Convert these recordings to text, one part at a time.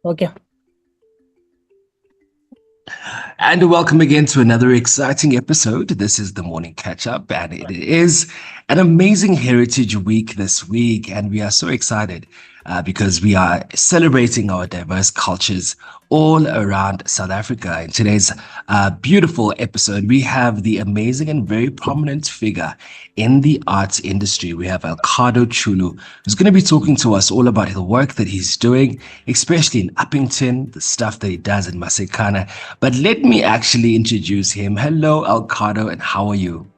Okay. And welcome again to another exciting episode. This is the Morning Catch Up, and it is an amazing Heritage Week this week. And we are so excited because we are celebrating our diverse cultures all around South Africa. In today's beautiful episode, we have the amazing and very prominent figure in the arts industry. We have Elcardo Chulu, who's going to be talking to us all about the work that he's doing, especially in Uppington, the stuff that he does in Masekana. But let me actually introduce him. Hello, Elcardo, and how are you?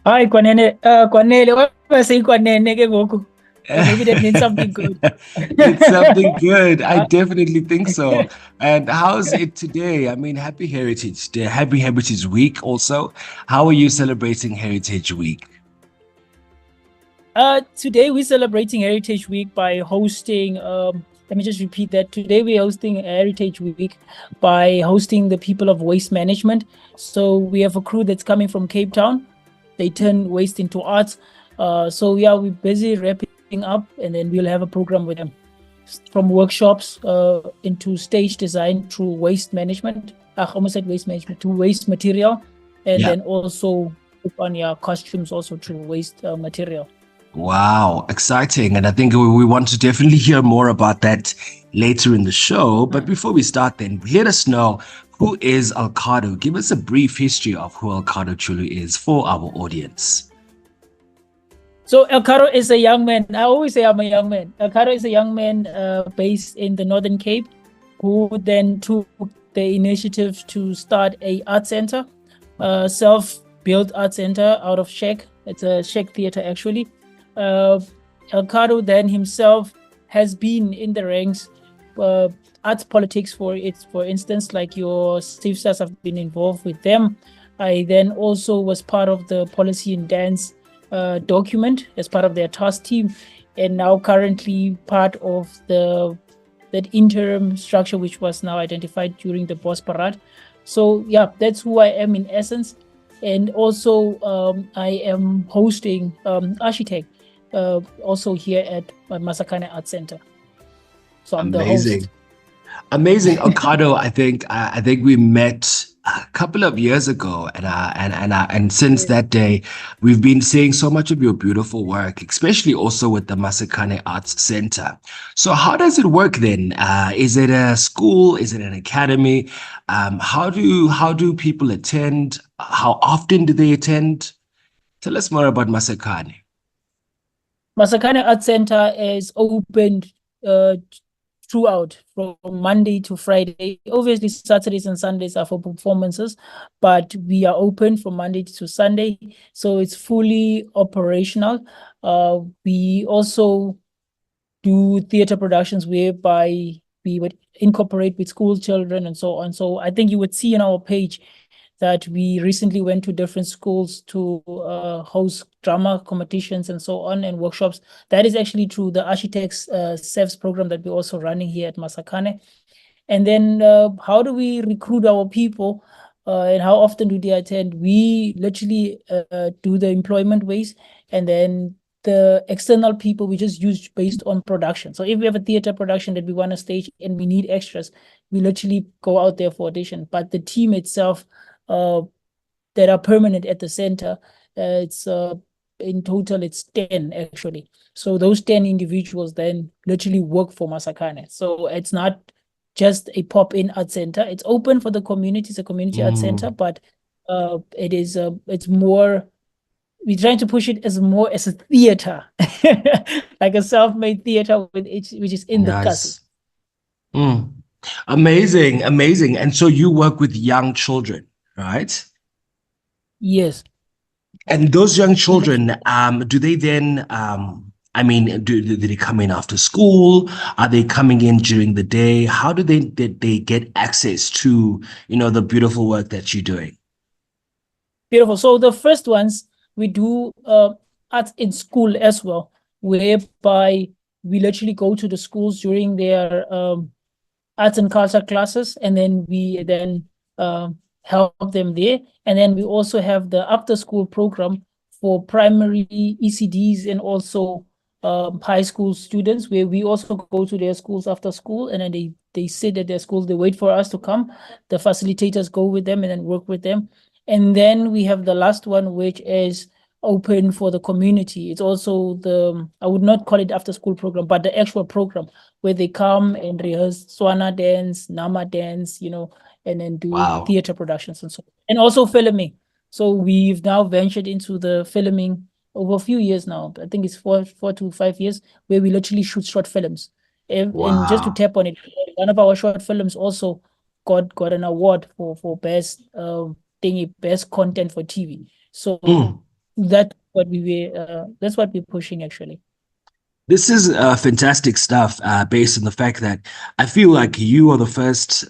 Hi, Kwanene. Kwanele, what am I saying, Kwanene ke ngoku? Maybe that means something good. It's something good. I Uh, definitely think so. And how's it today? I mean, happy Heritage Day, happy Heritage Week also. How are you celebrating Heritage Week? Today we're celebrating Heritage Week by hosting, let me just repeat that. Today we're hosting Heritage Week by hosting the people of waste management. So we have a crew that's coming from Cape Town. They turn waste into art. So yeah, we're busy wrapping up, and then we'll have a program with them from workshops into stage design through waste management. I almost said waste management to waste material, and Yeah. then also on your costumes also through waste material. Wow, exciting. And I think we want to definitely hear more about that later in the show. But before we start, then let us know, who is Elcardo? Give us a brief history of who Elcardo Chulu is for our audience. So Elcardo is a young man. I always say I'm a young man. Elcardo is a young man based in the Northern Cape, who then took the initiative to start a art center, self-built art center out of Czech. It's a Czech theater actually. Uh, Elcardo then himself has been in the ranks, arts politics for instance, like your Steve Stars have been involved with them. I then also was part of the policy and dance document as part of their task team, and now currently part of that interim structure which was now identified during the boss parade. So yeah, that's who I am in essence. And also I am hosting Architect also here at Masakane Art Center. So I'm the host. Amazing. Amazing, Ocado. I think we met a couple of years ago, and since that day, we've been seeing so much of your beautiful work, especially also with the Masekane Arts Center. So, how does it work then? Is it a school? Is it an academy? How do people attend? How often do they attend? Tell us more about Masekane. Masakane Art Center is open uh, throughout from Monday to Friday. Obviously, Saturdays and Sundays are for performances, but we are open from Monday to Sunday. So it's fully operational. We also do theater productions whereby we would incorporate with school children and so on. So I think you would see on our page that we recently went to different schools to host drama competitions and so on and workshops. That is actually through the Architects SEVs program that we're also running here at Masakane. And then how do we recruit our people and how often do they attend? We literally do the employment ways, and then the external people we just use based on production. So if we have a theater production that we want to stage and we need extras, we literally go out there for audition. But the team itself uh, that are permanent at the center, it's in total it's 10 actually. So those 10 individuals then literally work for Masakane. So it's not just a pop-in art center. It's open for the community. It's a community art center, Mm, but it's more, we're trying to push it as more as a theater, like a self-made theater with which is in the Kasi. nice. Mm. Amazing, amazing. And so you work with young children, right? Yes. And those young We literally, children, do they then, I mean, do they come in after school? Are they coming in during the day? How do they get access to, the beautiful work that you're doing? beautiful. So the first ones we do art in school as well, whereby we literally go to the schools during their arts and culture classes, and then we then help them there. And then we also have the after school program for primary ECDs and also high school students, where we also go to their schools after school, and then they sit at their schools, they wait for us to come. The facilitators go with them and then work with them. And then we have the last one, which is open for the community. It's also I would not call it after school program, but the actual program where they come and rehearse Swana dance, Nama dance, and then do Wow. theater productions and so on. And also filming. So we've now ventured into the filming over a few years now. I think it's 4 to 5 years, where we literally shoot short films. And just to Wow. tap on it, one of our short films also got an award for best best content for TV. So Mm. that's what we're pushing actually. This is fantastic stuff, based on the fact that I feel like you are the first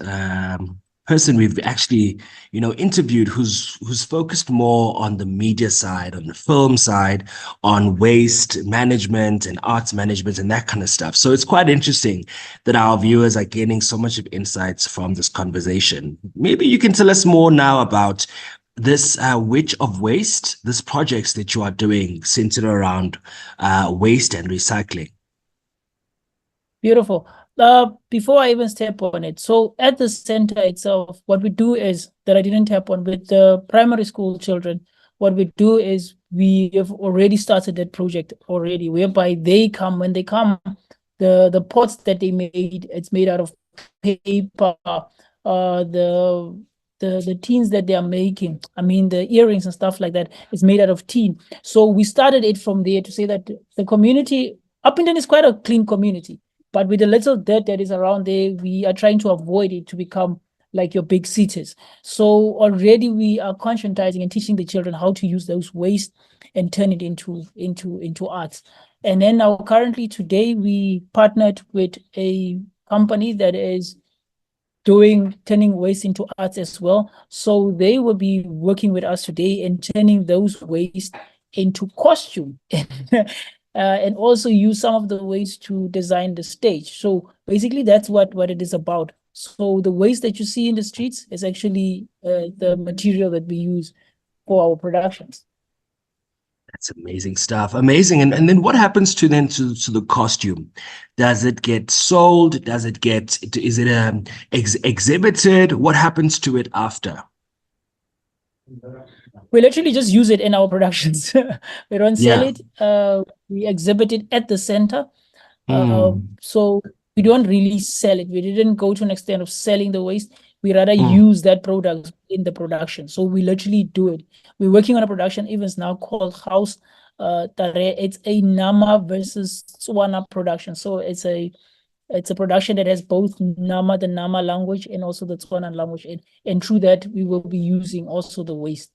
person we've actually, interviewed who's focused more on the media side, on the film side, on waste management and arts management and that kind of stuff. So it's quite interesting that our viewers are gaining so much of insights from this conversation. Maybe you can tell us more now about this Witch of Waste, this projects that you are doing centered around waste and recycling. Beautiful. Before I even step on it, so at the center itself, what we do is that I didn't tap on with the primary school children. What we do is we have already started that project already, whereby when they come, the pots that they made, it's made out of paper. The teens that they are making, I mean the earrings and stuff like that, is made out of tin. So we started it from there to say that the community, Uppington is quite a clean community, but with the little dirt that is around there, we are trying to avoid it to become like your big cities. So already we are conscientizing and teaching the children how to use those waste and turn it into arts. And then now currently today we partnered with a company that is turning waste into arts as well. So they will be working with us today and turning those waste into costume and also use some of the waste to design the stage. So basically that's what it is about. So the waste that you see in the streets is actually the material that we use for our productions. That's amazing stuff. Amazing. And then what happens to the costume? Does it get sold? Is it exhibited? What happens to it after? We literally just use it in our productions. We don't sell Yeah. it. We exhibit it at the center. Mm, So we don't really sell it. We didn't go to an extent of selling the waste. We rather mm. use that product in the production. So we literally do it. We're working on a production even now called House Tare. It's a Nama versus Swana production. So it's a production that has both Nama, the Nama language, and also the Tswana language. And through that, we will be using also the waste.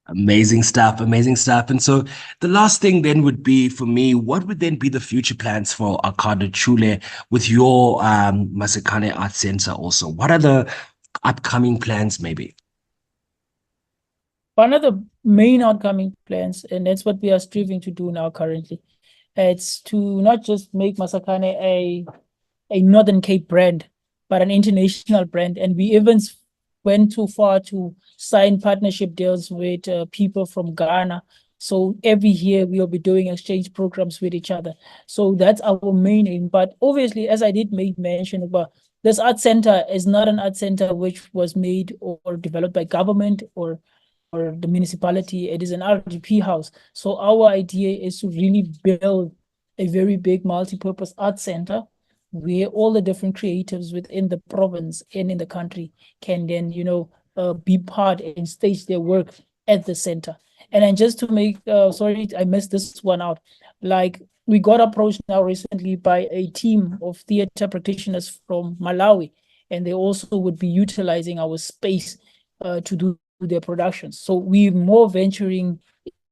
Amazing stuff, amazing stuff. And so the last thing then would be for me, what would then be the future plans for Elcardo Chule with your Masakane Art Center also? What are the upcoming plans maybe? One of the main outcoming plans, and that's what we are striving to do now currently, it's to not just make Masakane a Northern Cape brand, but an international brand. And we even went too far to sign partnership deals with people from Ghana. So every year we'll be doing exchange programs with each other. So that's our main aim. But obviously, as I did make mention about, this art center is not an art center which was made or developed by government or the municipality. It is an RDP house. So our idea is to really build a very big multi-purpose art center where all the different creatives within the province and in the country can then, be part and stage their work at the center. And then just to make, sorry, I missed this one out. Like we got approached now recently by a team of theater practitioners from Malawi, and they also would be utilizing our space to do their productions. So we're more venturing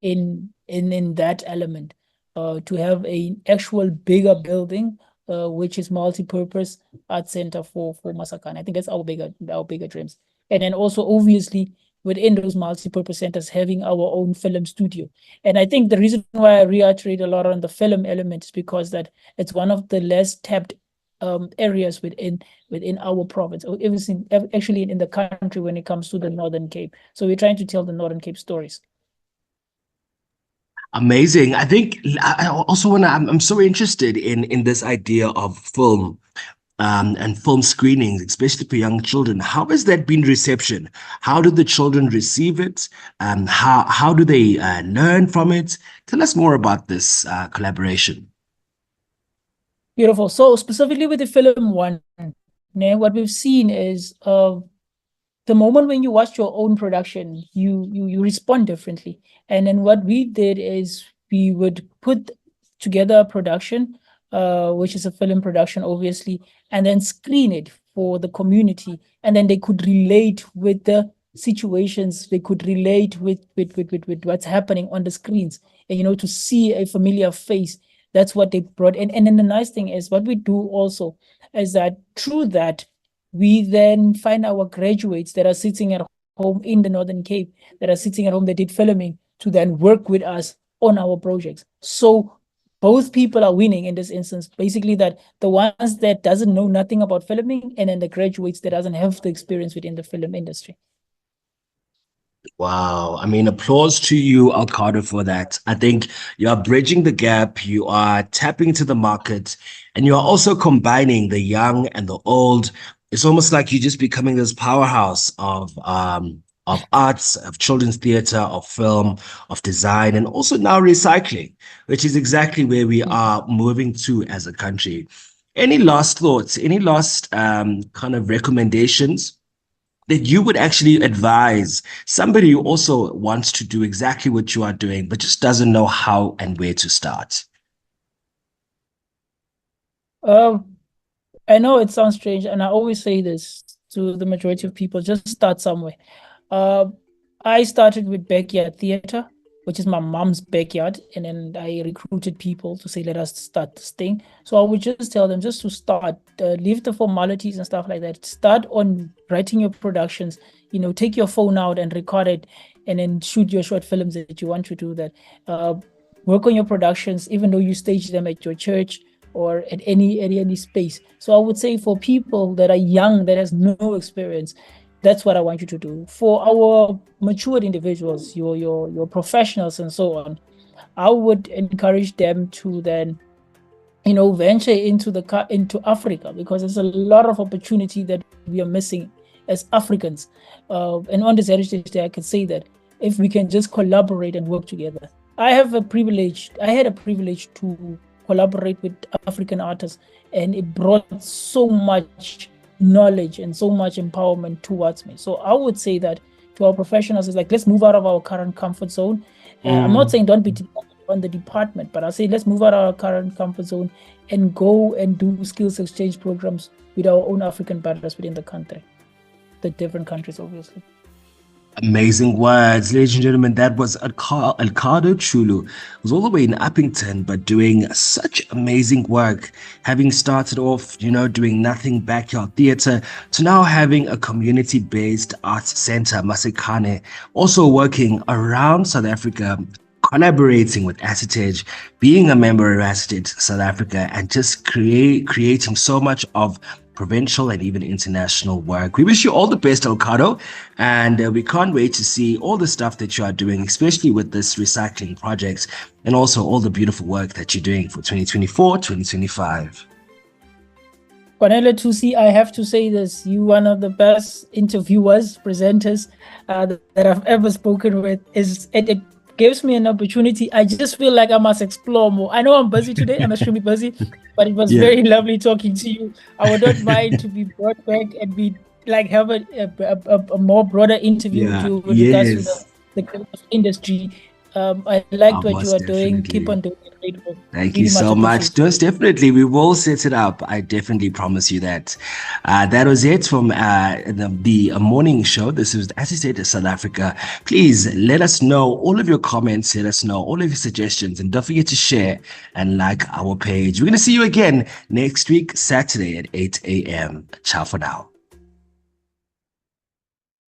in that element to have an actual bigger building which is multi-purpose art center for Masakan. I think that's our bigger dreams. And then also obviously within those multi-purpose centers having our own film studio. And I think the reason why I reiterate a lot on the film element is because that it's one of the less tapped areas within our province, or everything actually in the country when it comes to the Northern Cape. So we're trying to tell the Northern Cape stories. Amazing. I think I also want to, I'm so interested in this idea of film and film screenings, especially for young children. How has that been reception? How do the children receive it? How do they learn from it? Tell us more about this collaboration. Beautiful. So specifically with the film one, what we've seen is the moment when you watch your own production, you respond differently. And then what we did is we would put together a production, which is a film production, obviously, and then screen it for the community. And then they could relate with the situations, they could relate with what's happening on the screens. And, to see a familiar face, that's what they brought. And then the nice thing is what we do also is that through that, we then find our graduates that are sitting at home in the Northern Cape, that are sitting at home that did filming, to then work with us on our projects. So both people are winning in this instance. Basically, that the ones that doesn't know nothing about filming, and then the graduates that doesn't have the experience within the film industry. Wow. I mean, applause to you, Elcardo, for that. I think you are bridging the gap, you are tapping into the market, and you are also combining the young and the old. It's almost like you're just becoming this powerhouse of arts, of children's theater, of film, of design, and also now recycling, which is exactly where we are moving to as a country. Any last thoughts? Any last kind of recommendations that you would actually advise somebody who also wants to do exactly what you are doing, but just doesn't know how and where to start? I know it sounds strange, and I always say this to the majority of people: just start somewhere. Uh, I started with backyard theater, which is my mom's backyard, and then I recruited people to say, let us start this thing. So I would just tell them just to start, leave the formalities and stuff like that. Start on writing your productions, take your phone out and record it, and then shoot your short films that you want to do that. Work on your productions, even though you stage them at your church or at any space. So I would say for people that are young, that has no experience, that's what I want you to do. For our matured individuals, your professionals and so on, I would encourage them to then, venture into Africa, because there's a lot of opportunity that we are missing as Africans. And on this Heritage Day, I can say that if we can just collaborate and work together. I had a privilege to collaborate with African artists, and it brought so much knowledge and so much empowerment towards me. So I would say that to our professionals is like, let's move out of our current comfort zone. I'm not saying don't be dependent on the department, but I say let's move out of our current comfort zone and go and do skills exchange programs with our own African brothers within the country, the different countries, obviously. Amazing words, ladies and gentlemen. That was Elcardo Chulu, who's all the way in Uppington, but doing such amazing work. Having started off, doing nothing backyard theater, to now having a community-based arts center, Masekane, also working around South Africa, collaborating with Assetage, being a member of Assetage South Africa, and just creating so much of provincial and even international work. We wish you all the best, Elcardo, and we can't wait to see all the stuff that you are doing, especially with this recycling project, and also all the beautiful work that you're doing for 2024, 2025. Cornelia Tusi, I have to say this: you one of the best interviewers, presenters that I've ever spoken with. It gives me an opportunity. I just feel like I must explore more. I know I'm busy today. I'm extremely busy, but it was very lovely talking to you. I would not mind to be brought back and be like have a more broader interview with you with regards to the creative industry. I liked what you are doing. Keep on doing it. Great work. Thank you so much. Most definitely, we will set it up. I definitely promise you that. That was it from the morning show. This is, as I said, South Africa. Please let us know all of your comments. Let us know all of your suggestions, and don't forget to share and like our page. We're going to see you again next week, Saturday at 8 a.m. Ciao for now.